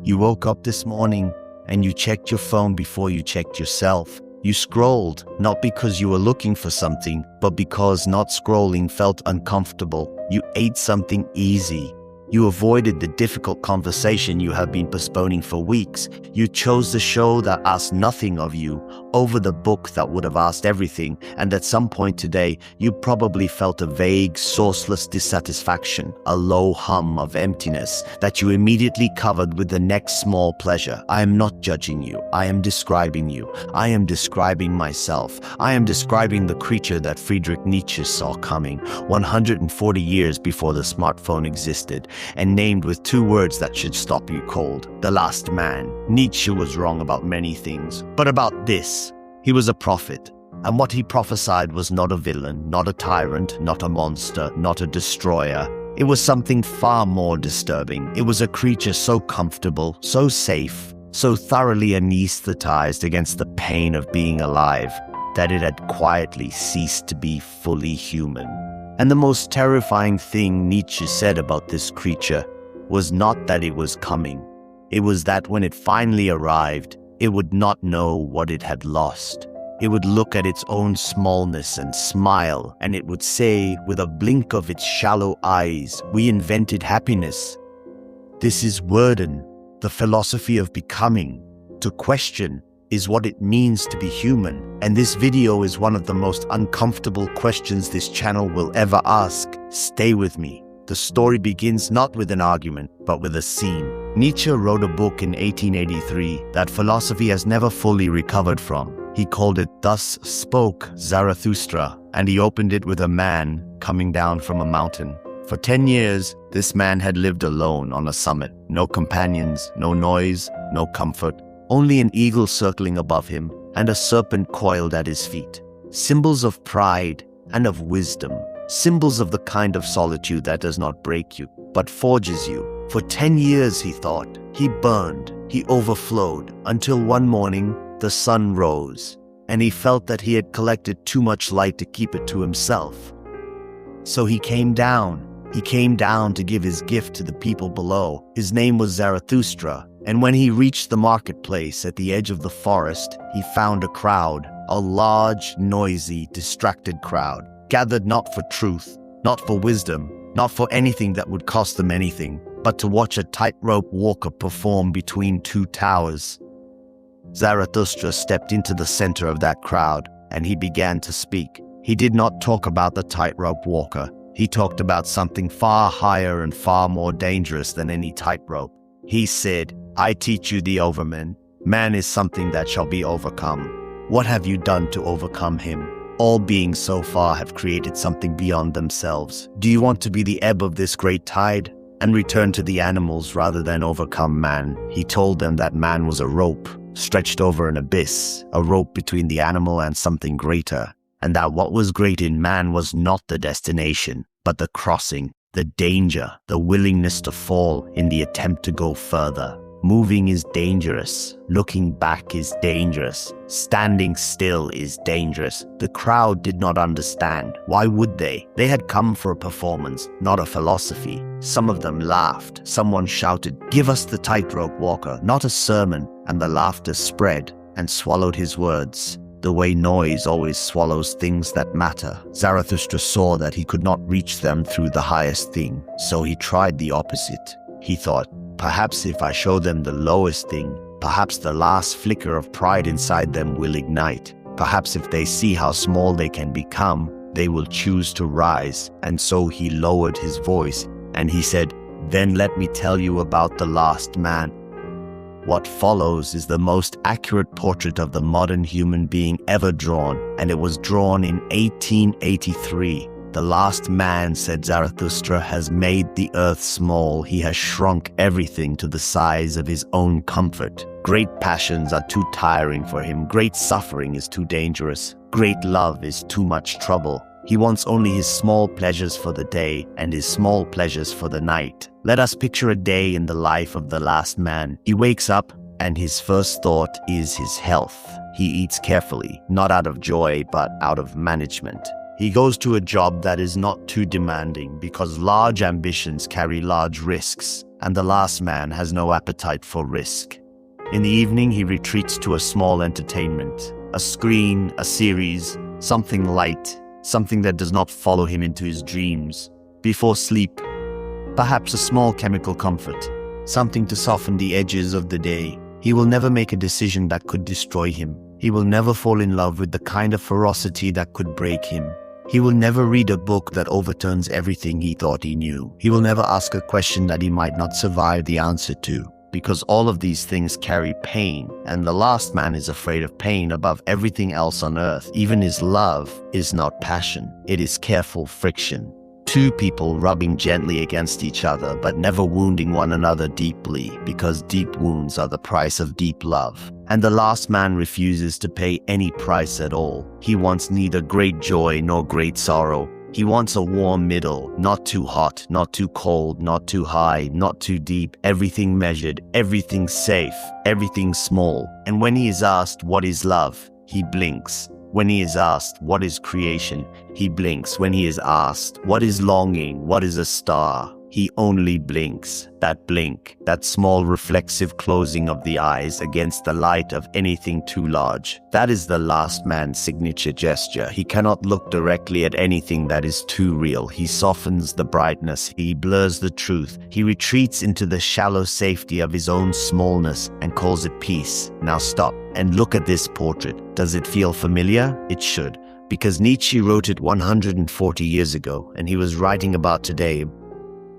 You woke up this morning and you checked your phone before you checked yourself. You scrolled, not because you were looking for something, but because not scrolling felt uncomfortable. You ate something easy. You avoided the difficult conversation you have been postponing for weeks. You chose the show that asked nothing of you over the book that would have asked everything, and at some point today, you probably felt a vague, sourceless dissatisfaction, a low hum of emptiness that you immediately covered with the next small pleasure. I am not judging you. I am describing you. I am describing myself. I am describing the creature that Friedrich Nietzsche saw coming 140 years before the smartphone existed, and named with two words that should stop you cold: the last man. Nietzsche was wrong about many things, but about this, he was a prophet, and what he prophesied was not a villain, not a tyrant, not a monster, not a destroyer. It was something far more disturbing. It was a creature so comfortable, so safe, so thoroughly anaesthetized against the pain of being alive, that it had quietly ceased to be fully human. And the most terrifying thing Nietzsche said about this creature was not that it was coming. It was that when it finally arrived, it would not know what it had lost. It would look at its own smallness and smile, and it would say, with a blink of its shallow eyes, "We invented happiness." This is Werden, the philosophy of becoming. To question is what it means to be human, and this video is one of the most uncomfortable questions this channel will ever ask. Stay with me. The story begins not with an argument, but with a scene. Nietzsche wrote a book in 1883 that philosophy has never fully recovered from. He called it Thus Spoke Zarathustra, and he opened it with a man coming down from a mountain. For 10 years, this man had lived alone on a summit. No companions, no noise, no comfort. Only an eagle circling above him and a serpent coiled at his feet. Symbols of pride and of wisdom. Symbols of the kind of solitude that does not break you, but forges you. For 10 years, he thought. He burned. He overflowed until one morning the sun rose, and he felt that he had collected too much light to keep it to himself. So he came down. He came down to give his gift to the people below. His name was Zarathustra. And when he reached the marketplace at the edge of the forest, he found a crowd, a large, noisy, distracted crowd, gathered not for truth, not for wisdom, not for anything that would cost them anything, but to watch a tightrope walker perform between two towers. Zarathustra stepped into the center of that crowd, and he began to speak. He did not talk about the tightrope walker. He talked about something far higher and far more dangerous than any tightrope. He said, "I teach you the Overman. Man is something that shall be overcome. What have you done to overcome him? All beings so far have created something beyond themselves. Do you want to be the ebb of this great tide and return to the animals rather than overcome man?" He told them that man was a rope stretched over an abyss, a rope between the animal and something greater, and that what was great in man was not the destination, but the crossing, the danger, the willingness to fall in the attempt to go further. Moving is dangerous. Looking back is dangerous. Standing still is dangerous. The crowd did not understand. Why would they? They had come for a performance, not a philosophy. Some of them laughed. Someone shouted, "Give us the tightrope walker, not a sermon." And the laughter spread and swallowed his words, the way noise always swallows things that matter. Zarathustra saw that he could not reach them through the highest thing, so he tried the opposite. He thought, perhaps if I show them the lowest thing, perhaps the last flicker of pride inside them will ignite. Perhaps if they see how small they can become, they will choose to rise. And so he lowered his voice and he said, "Then let me tell you about the last man." What follows is the most accurate portrait of the modern human being ever drawn, and it was drawn in 1883. "The last man," said Zarathustra, "has made the earth small. He has shrunk everything to the size of his own comfort. Great passions are too tiring for him. Great suffering is too dangerous. Great love is too much trouble. He wants only his small pleasures for the day and his small pleasures for the night." Let us picture a day in the life of the last man. He wakes up and his first thought is his health. He eats carefully, not out of joy, but out of management. He goes to a job that is not too demanding because large ambitions carry large risks. and the last man has no appetite for risk. In the evening, he retreats to a small entertainment, a screen, a series, something light, something that does not follow him into his dreams. Before sleep, perhaps a small chemical comfort, something to soften the edges of the day. He will never make a decision that could destroy him. He will never fall in love with the kind of ferocity that could break him. He will never read a book that overturns everything he thought he knew. He will never ask a question that he might not survive the answer to, because all of these things carry pain, and the last man is afraid of pain above everything else on earth. Even his love is not passion, it is careful friction. Two people rubbing gently against each other, but never wounding one another deeply, because deep wounds are the price of deep love. And the last man refuses to pay any price at all. He wants neither great joy nor great sorrow. He wants a warm middle, not too hot, not too cold, not too high, not too deep, everything measured, everything safe, everything small. And when he is asked what is love, he blinks. When he is asked what is creation, he blinks. When he is asked what is longing, what is a star, he only blinks. That blink, that small reflexive closing of the eyes against the light of anything too large, that is the last man's signature gesture. He cannot look directly at anything that is too real. He softens the brightness, he blurs the truth, he retreats into the shallow safety of his own smallness and calls it peace. Now stop and look at this portrait. Does it feel familiar? It should, because Nietzsche wrote it 140 years ago, and he was writing about today.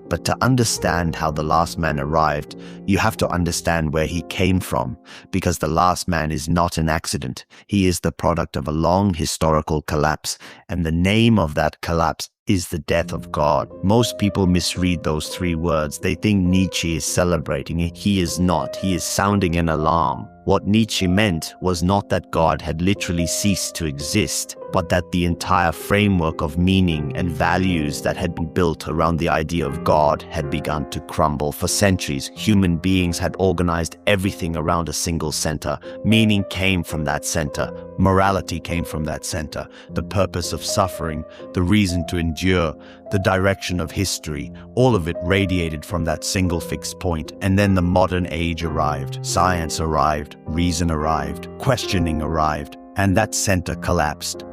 But to understand how the last man arrived, you have to understand where he came from, because the last man is not an accident. He is the product of a long historical collapse, and the name of that collapse is the death of God. Most people misread those three words. They think Nietzsche is celebrating it. He is not. He is sounding an alarm. What Nietzsche meant was not that God had literally ceased to exist, but that the entire framework of meaning and values that had been built around the idea of God had begun to crumble. For centuries, human beings had organized everything around a single center. Meaning came from that center. Morality came from that center. The purpose of suffering, the reason to endure, the direction of history, all of it radiated from that single fixed point. And then the modern age arrived. Science arrived. Reason arrived. Questioning arrived. And that center collapsed.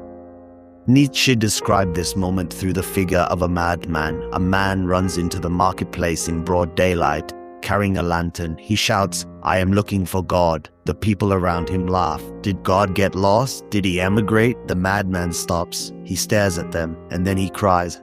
Nietzsche described this moment through the figure of a madman. A man runs into the marketplace in broad daylight, carrying a lantern. He shouts, "I am looking for God." The people around him laugh. Did God get lost? Did he emigrate? The madman stops. He stares at them, and then he cries,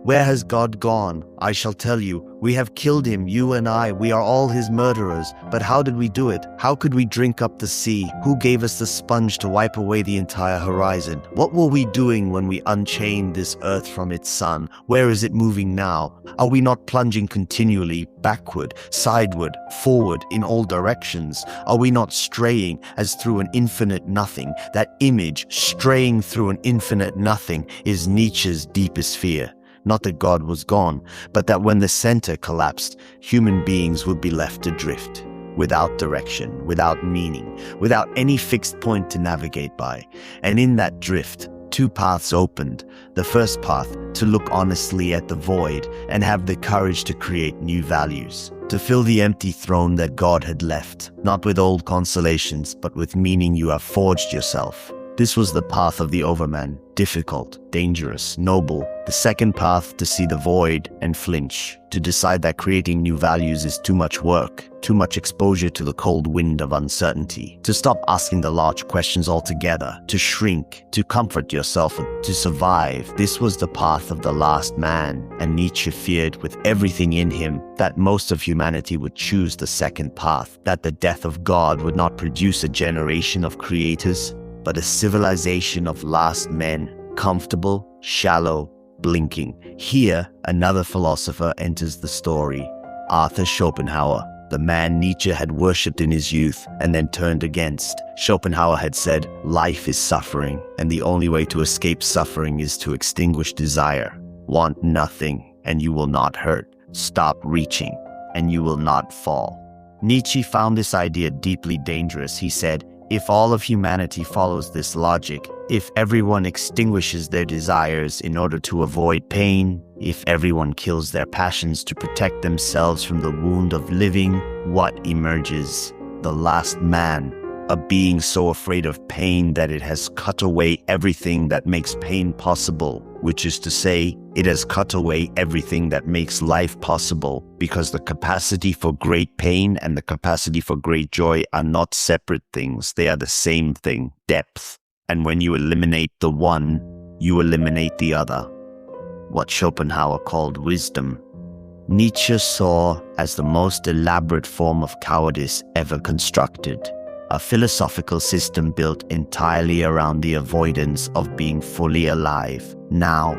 "Where has God gone? I shall tell you. We have killed him, you and I. We are all his murderers. But how did we do it? How could we drink up the sea? Who gave us the sponge to wipe away the entire horizon? What were we doing when we unchained this earth from its sun? Where is it moving now? Are we not plunging continually, backward, sideward, forward, in all directions? Are we not straying as through an infinite nothing? That image, straying through an infinite nothing, is Nietzsche's deepest fear. Not that God was gone, but that when the center collapsed, human beings would be left adrift, without direction, without meaning, without any fixed point to navigate by. And in that drift, two paths opened. The first path, to look honestly at the void and have the courage to create new values, to fill the empty throne that God had left, not with old consolations, but with meaning you have forged yourself. This was the path of the Overman, difficult, dangerous, noble. The second path, to see the void and flinch, to decide that creating new values is too much work, too much exposure to the cold wind of uncertainty, to stop asking the large questions altogether, to shrink, to comfort yourself, to survive. This was the path of the last man, and Nietzsche feared with everything in him that most of humanity would choose the second path, that the death of God would not produce a generation of creators, but a civilization of last men, comfortable, shallow, blinking. Here, another philosopher enters the story. Arthur Schopenhauer, the man Nietzsche had worshipped in his youth and then turned against. Schopenhauer had said, life is suffering, and the only way to escape suffering is to extinguish desire. Want nothing, and you will not hurt. Stop reaching, and you will not fall. Nietzsche found this idea deeply dangerous. He said, if all of humanity follows this logic, If everyone extinguishes their desires in order to avoid pain, if everyone kills their passions to protect themselves from the wound of living, what emerges? The last man, a being so afraid of pain that it has cut away everything that makes pain possible, which is to say, it has cut away everything that makes life possible, because the capacity for great pain and the capacity for great joy are not separate things, they are the same thing, depth. And when you eliminate the one, you eliminate the other. What Schopenhauer called wisdom, Nietzsche saw as the most elaborate form of cowardice ever constructed. A philosophical system built entirely around the avoidance of being fully alive. Now,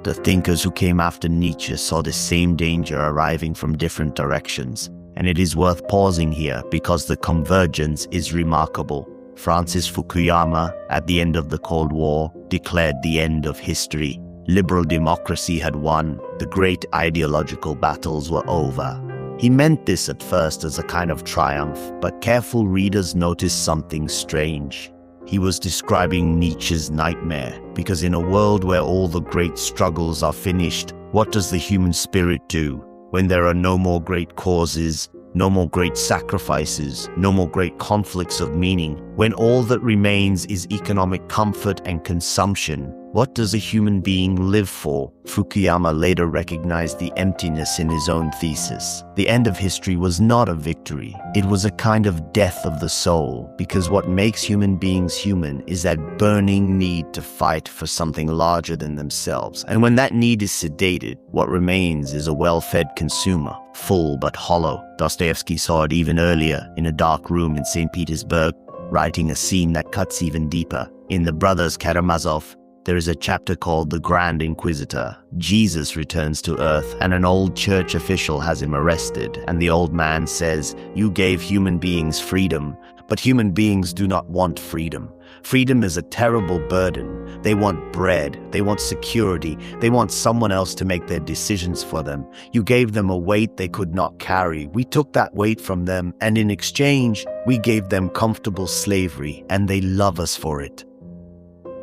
the thinkers who came after Nietzsche saw the same danger arriving from different directions. And it is worth pausing here because the convergence is remarkable. Francis Fukuyama, at the end of the Cold War, declared the end of history. Liberal democracy had won. The great ideological battles were over. He meant this at first as a kind of triumph, but careful readers noticed something strange. He was describing Nietzsche's nightmare, because in a world where all the great struggles are finished, what does the human spirit do? When there are no more great causes, no more great sacrifices, no more great conflicts of meaning, when all that remains is economic comfort and consumption, what does a human being live for? Fukuyama later recognized the emptiness in his own thesis. The end of history was not a victory. It was a kind of death of the soul, because what makes human beings human is that burning need to fight for something larger than themselves. And when that need is sedated, what remains is a well-fed consumer, full but hollow. Dostoyevsky saw it even earlier in a dark room in St. Petersburg, writing a scene that cuts even deeper. In The Brothers Karamazov, there is a chapter called The Grand Inquisitor. Jesus returns to Earth and an old church official has him arrested, and the old man says, "You gave human beings freedom, but human beings do not want freedom. Freedom is a terrible burden. They want bread, they want security, they want someone else to make their decisions for them. You gave them a weight they could not carry. We took that weight from them, and in exchange, we gave them comfortable slavery, and they love us for it."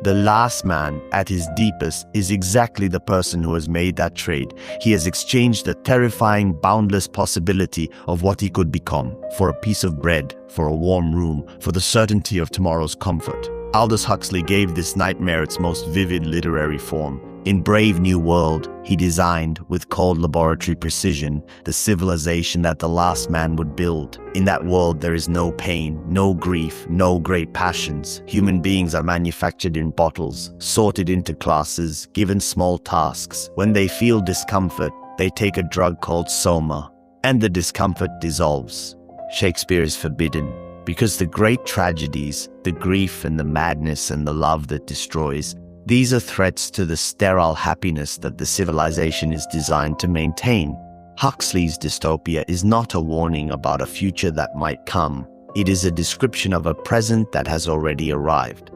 The last man, at his deepest, is exactly the person who has made that trade. He has exchanged the terrifying, boundless possibility of what he could become for a piece of bread, for a warm room, for the certainty of tomorrow's comfort. Aldous Huxley gave this nightmare its most vivid literary form. In Brave New World, he designed, with cold laboratory precision, the civilization that the last man would build. In that world, there is no pain, no grief, no great passions. Human beings are manufactured in bottles, sorted into classes, given small tasks. When they feel discomfort, they take a drug called soma, and the discomfort dissolves. Shakespeare is forbidden, because the great tragedies, the grief and the madness and the love that destroys, these are threats to the sterile happiness that the civilization is designed to maintain. Huxley's dystopia is not a warning about a future that might come. It is a description of a present that has already arrived.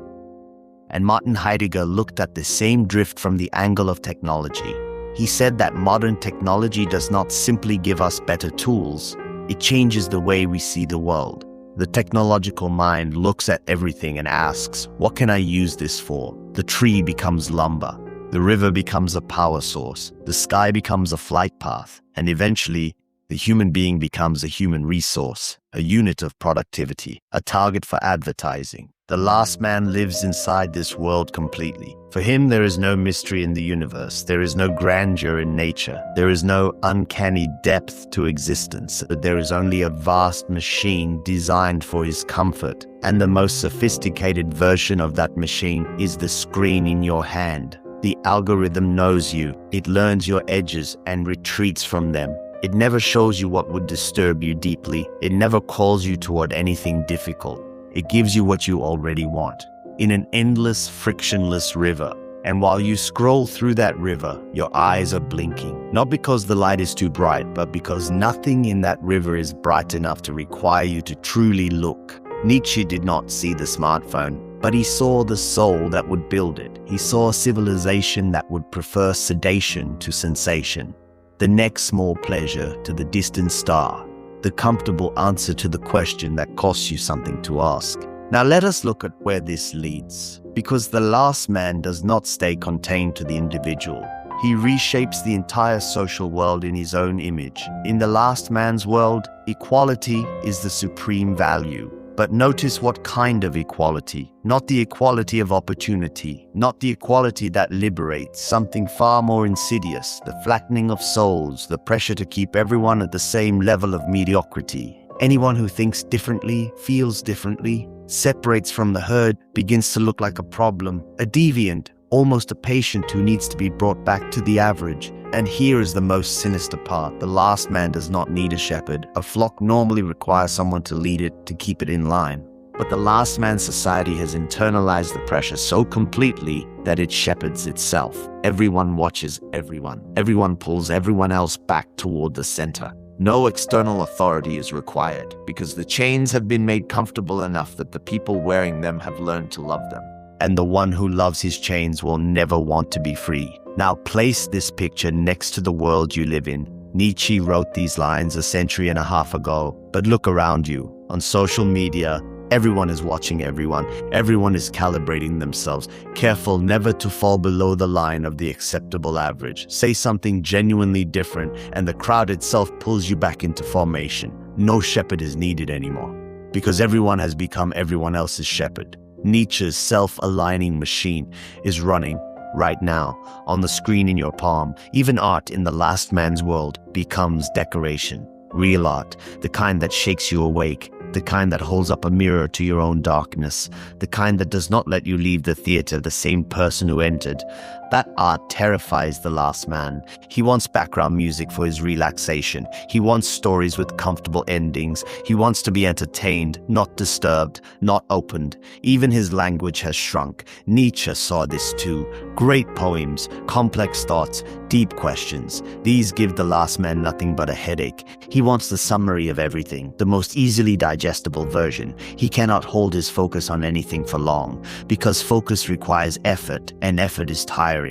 And Martin Heidegger looked at the same drift from the angle of technology. He said that modern technology does not simply give us better tools, it changes the way we see the world. The technological mind looks at everything and asks, what can I use this for? The tree becomes lumber. The river becomes a power source. The sky becomes a flight path. And eventually, the human being becomes a human resource, a unit of productivity, a target for advertising. The last man lives inside this world completely. For him, there is no mystery in the universe. There is no grandeur in nature. There is no uncanny depth to existence. There is only a vast machine designed for his comfort. And the most sophisticated version of that machine is the screen in your hand. The algorithm knows you. It learns your edges and retreats from them. It never shows you what would disturb you deeply. It never calls you toward anything difficult. It gives you what you already want, in an endless, frictionless river. And while you scroll through that river, your eyes are blinking. Not because the light is too bright, but because nothing in that river is bright enough to require you to truly look. Nietzsche did not see the smartphone, but he saw the soul that would build it. He saw a civilization that would prefer sedation to sensation, the next small pleasure to the distant star, the comfortable answer to the question that costs you something to ask. Now let us look at where this leads, because the last man does not stay contained to the individual. He reshapes the entire social world in his own image. In the last man's world, equality is the supreme value. But notice what kind of equality. Not the equality of opportunity, not the equality that liberates, something far more insidious, the flattening of souls, the pressure to keep everyone at the same level of mediocrity. Anyone who thinks differently, feels differently, separates from the herd, begins to look like a problem, a deviant, almost a patient who needs to be brought back to the average. And here is the most sinister part. The last man does not need a shepherd. A flock normally requires someone to lead it, to keep it in line. But the last man society has internalized the pressure so completely that it shepherds itself. Everyone watches everyone. Everyone pulls everyone else back toward the center. No external authority is required because the chains have been made comfortable enough that the people wearing them have learned to love them. And the one who loves his chains will never want to be free. Now place this picture next to the world you live in. Nietzsche wrote these lines a century and a half ago, but look around you. On social media, everyone is watching everyone. Everyone is calibrating themselves, careful never to fall below the line of the acceptable average. Say something genuinely different, and the crowd itself pulls you back into formation. No shepherd is needed anymore, because everyone has become everyone else's shepherd. Nietzsche's self-aligning machine is running right now on the screen in your palm. Even art in the last man's world becomes decoration. Real art, the kind that shakes you awake, the kind that holds up a mirror to your own darkness, the kind that does not let you leave the theater the same person who entered. That art terrifies the last man. He wants background music for his relaxation. He wants stories with comfortable endings. He wants to be entertained, not disturbed, not opened. Even his language has shrunk. Nietzsche saw this too. Great poems, complex thoughts, deep questions. These give the last man nothing but a headache. He wants the summary of everything, the most easily digestible version. He cannot hold his focus on anything for long, because focus requires effort, and effort is tiring.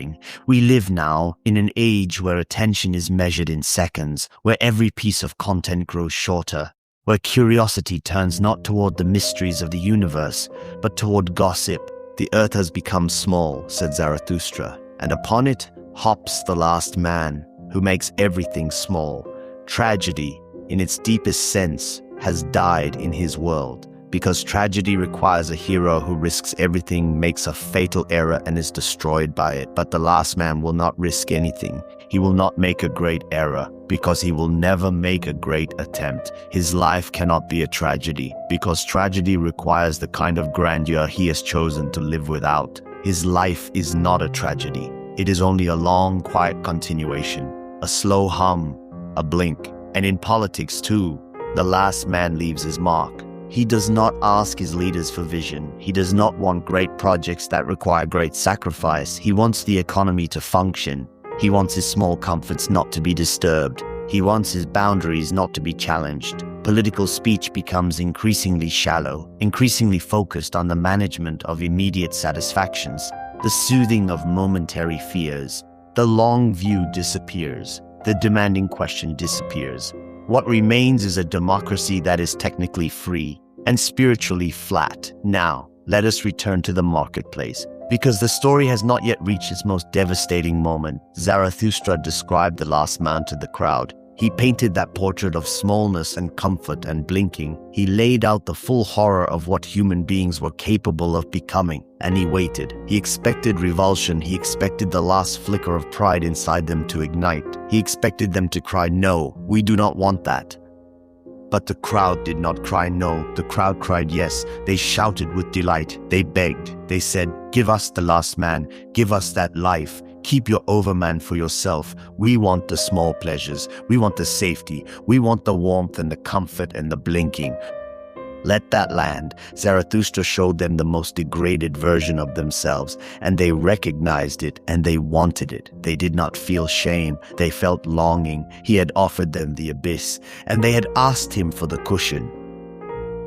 We live now in an age where attention is measured in seconds, where every piece of content grows shorter, where curiosity turns not toward the mysteries of the universe, but toward gossip. The earth has become small, said Zarathustra, and upon it hops the last man, who makes everything small. Tragedy, in its deepest sense, has died in his world, because tragedy requires a hero who risks everything, makes a fatal error, and is destroyed by it. But the last man will not risk anything. He will not make a great error, because he will never make a great attempt. His life cannot be a tragedy, because tragedy requires the kind of grandeur he has chosen to live without. His life is not a tragedy. It is only a long, quiet continuation, a slow hum, a blink. And in politics too, the last man leaves his mark. He does not ask his leaders for vision. He does not want great projects that require great sacrifice. He wants the economy to function. He wants his small comforts not to be disturbed. He wants his boundaries not to be challenged. Political speech becomes increasingly shallow, increasingly focused on the management of immediate satisfactions, the soothing of momentary fears. The long view disappears. The demanding question disappears. What remains is a democracy that is technically free and spiritually flat. Now, let us return to the marketplace, because the story has not yet reached its most devastating moment. Zarathustra described the last man to the crowd. He painted that portrait of smallness and comfort and blinking. He laid out the full horror of what human beings were capable of becoming, and he waited. He expected revulsion. He expected the last flicker of pride inside them to ignite. He expected them to cry, "No, we do not want that." But the crowd did not cry no. The crowd cried yes. They shouted with delight. They begged. They said, "Give us the last man. Give us that life. Keep your Overman for yourself. We want the small pleasures. We want the safety. We want the warmth and the comfort and the blinking. Let that land." Zarathustra showed them the most degraded version of themselves, and they recognized it and they wanted it. They did not feel shame. They felt longing. He had offered them the abyss, and they had asked him for the cushion.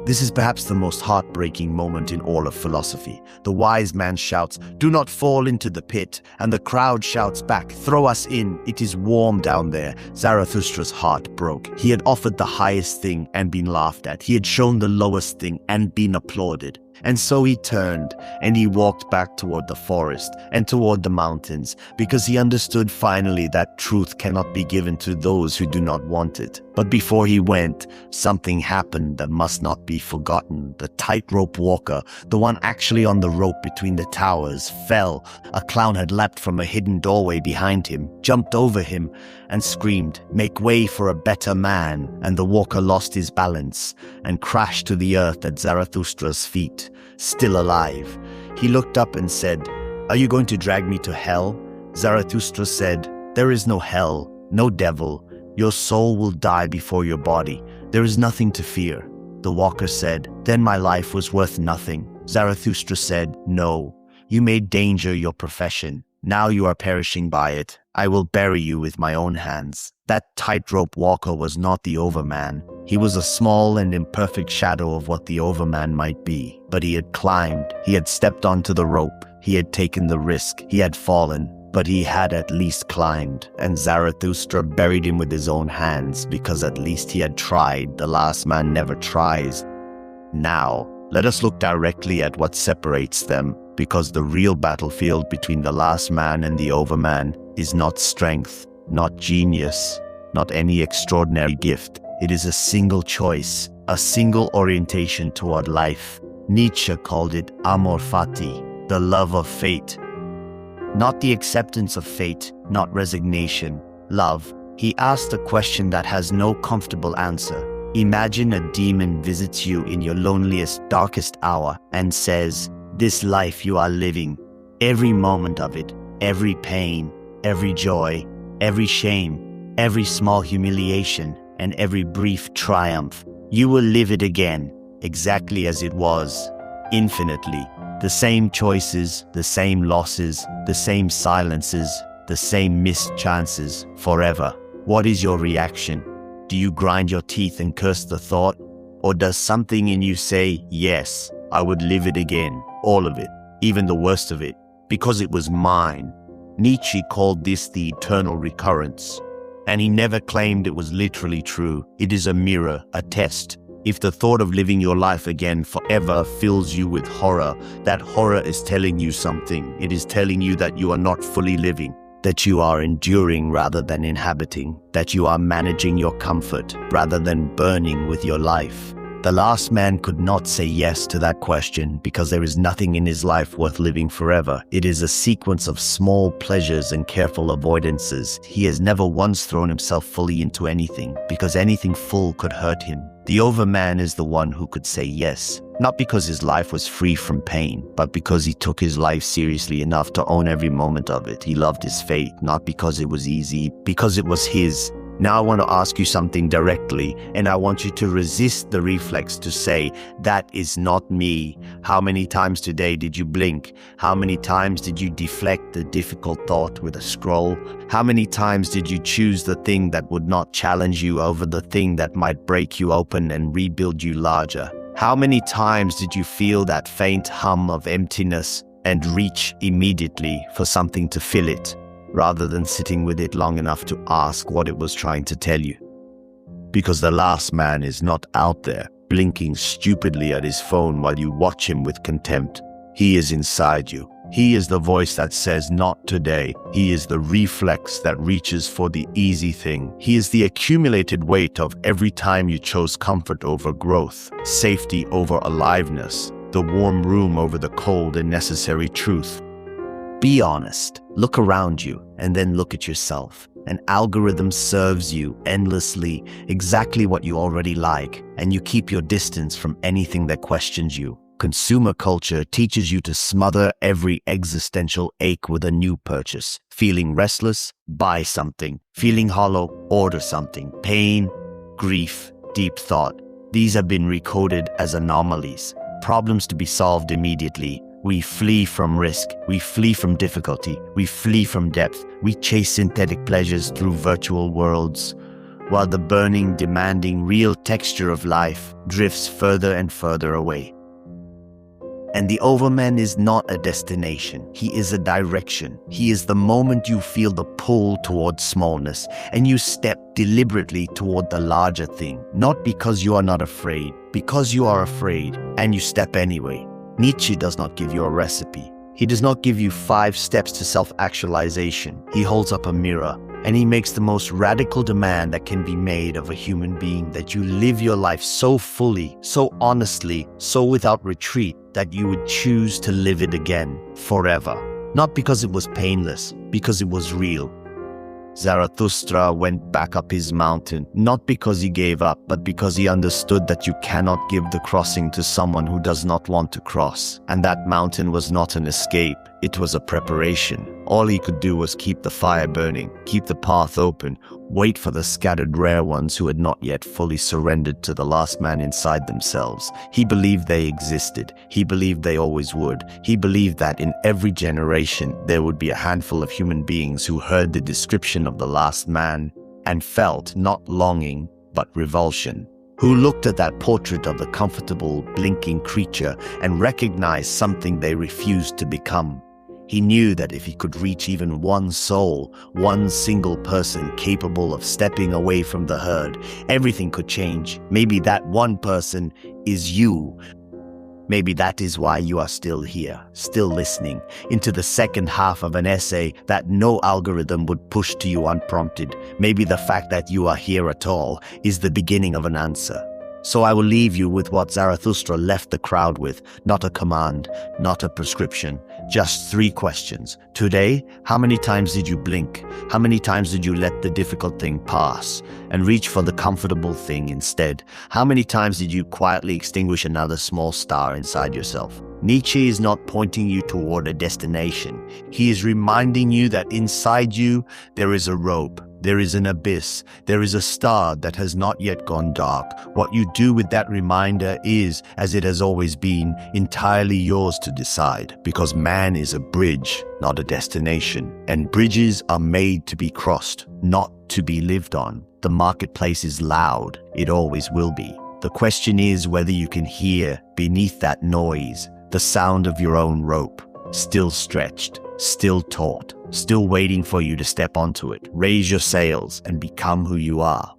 This is perhaps the most heartbreaking moment in all of philosophy. The wise man shouts, "Do not fall into the pit," and the crowd shouts back, "Throw us in, it is warm down there." Zarathustra's heart broke. He had offered the highest thing and been laughed at. He had shown the lowest thing and been applauded. And so he turned, and he walked back toward the forest and toward the mountains, because he understood finally that truth cannot be given to those who do not want it. But before he went, something happened that must not be forgotten. The tightrope walker, the one actually on the rope between the towers, fell. A clown had leapt from a hidden doorway behind him, jumped over him, and screamed, "Make way for a better man!" And the walker lost his balance and crashed to the earth at Zarathustra's feet, still alive. He looked up and said, "Are you going to drag me to hell?" Zarathustra said, "There is no hell, no devil. Your soul will die before your body. There is nothing to fear." The walker said, "Then my life was worth nothing." Zarathustra said, "No, you made danger your profession. Now you are perishing by it. I will bury you with my own hands." That tightrope walker was not the Overman. He was a small and imperfect shadow of what the Overman might be. But he had climbed. He had stepped onto the rope. He had taken the risk. He had fallen. But he had at least climbed. And Zarathustra buried him with his own hands, because at least he had tried. The last man never tries. Now, let us look directly at what separates them, because the real battlefield between the last man and the Overman is not strength, not genius, not any extraordinary gift. It is a single choice, a single orientation toward life. Nietzsche called it Amor fati, the love of fate. Not the acceptance of fate, not resignation. Love. He asked a question that has no comfortable answer. Imagine a demon visits you in your loneliest, darkest hour and says, "This life you are living, every moment of it, every pain, every joy, every shame, every small humiliation, and every brief triumph, you will live it again, exactly as it was, infinitely. The same choices, the same losses, the same silences, the same missed chances, forever." What is your reaction? Do you grind your teeth and curse the thought? Or does something in you say, "Yes, I would live it again, all of it, even the worst of it, because it was mine"? Nietzsche called this the eternal recurrence. And he never claimed it was literally true. It is a mirror, a test. If the thought of living your life again forever fills you with horror, that horror is telling you something. It is telling you that you are not fully living, that you are enduring rather than inhabiting, that you are managing your comfort rather than burning with your life. The last man could not say yes to that question because there is nothing in his life worth living forever. It is a sequence of small pleasures and careful avoidances. He has never once thrown himself fully into anything because anything full could hurt him. The Overman is the one who could say yes, not because his life was free from pain, but because he took his life seriously enough to own every moment of it. He loved his fate, not because it was easy, because it was his. Now I want to ask you something directly, and I want you to resist the reflex to say, "That is not me." How many times today did you blink? How many times did you deflect the difficult thought with a scroll? How many times did you choose the thing that would not challenge you over the thing that might break you open and rebuild you larger? How many times did you feel that faint hum of emptiness and reach immediately for something to fill it, rather than sitting with it long enough to ask what it was trying to tell you? Because the last man is not out there, blinking stupidly at his phone while you watch him with contempt. He is inside you. He is the voice that says, "Not today." He is the reflex that reaches for the easy thing. He is the accumulated weight of every time you chose comfort over growth, safety over aliveness, the warm room over the cold and necessary truth. Be honest. Look around you and then look at yourself. An algorithm serves you endlessly exactly what you already like, and you keep your distance from anything that questions you. Consumer culture teaches you to smother every existential ache with a new purchase. Feeling restless? Buy something. Feeling hollow? Order something. Pain, grief, deep thought. These have been recoded as anomalies, problems to be solved immediately. We flee from risk, we flee from difficulty, we flee from depth, we chase synthetic pleasures through virtual worlds, while the burning, demanding, real texture of life drifts further and further away. And the Overman is not a destination, he is a direction. He is the moment you feel the pull towards smallness, and you step deliberately toward the larger thing, not because you are not afraid, because you are afraid, and you step anyway. Nietzsche does not give you a recipe. He does not give you 5 steps to self-actualization. He holds up a mirror, and he makes the most radical demand that can be made of a human being, that you live your life so fully, so honestly, so without retreat, that you would choose to live it again, forever. Not because it was painless, because it was real. Zarathustra went back up his mountain, not because he gave up, but because he understood that you cannot give the crossing to someone who does not want to cross. And that mountain was not an escape, it was a preparation. All he could do was keep the fire burning, keep the path open, wait for the scattered rare ones who had not yet fully surrendered to the last man inside themselves. He believed they existed. He believed they always would. He believed that in every generation there would be a handful of human beings who heard the description of the last man and felt not longing but revulsion, who looked at that portrait of the comfortable, blinking creature and recognized something they refused to become. He knew that if he could reach even one soul, one single person capable of stepping away from the herd, everything could change. Maybe that one person is you. Maybe that is why you are still here, still listening, into the second half of an essay that no algorithm would push to you unprompted. Maybe the fact that you are here at all is the beginning of an answer. So I will leave you with what Zarathustra left the crowd with, not a command, not a prescription, just 3 questions. Today, how many times did you blink? How many times did you let the difficult thing pass and reach for the comfortable thing instead? How many times did you quietly extinguish another small star inside yourself? Nietzsche is not pointing you toward a destination. He is reminding you that inside you there is a rope. There is an abyss. There is a star that has not yet gone dark. What you do with that reminder is, as it has always been, entirely yours to decide, because man is a bridge, not a destination. And bridges are made to be crossed, not to be lived on. The marketplace is loud. It always will be. The question is whether you can hear, beneath that noise, the sound of your own rope, still stretched, still taut, still waiting for you to step onto it, raise your sails, and become who you are.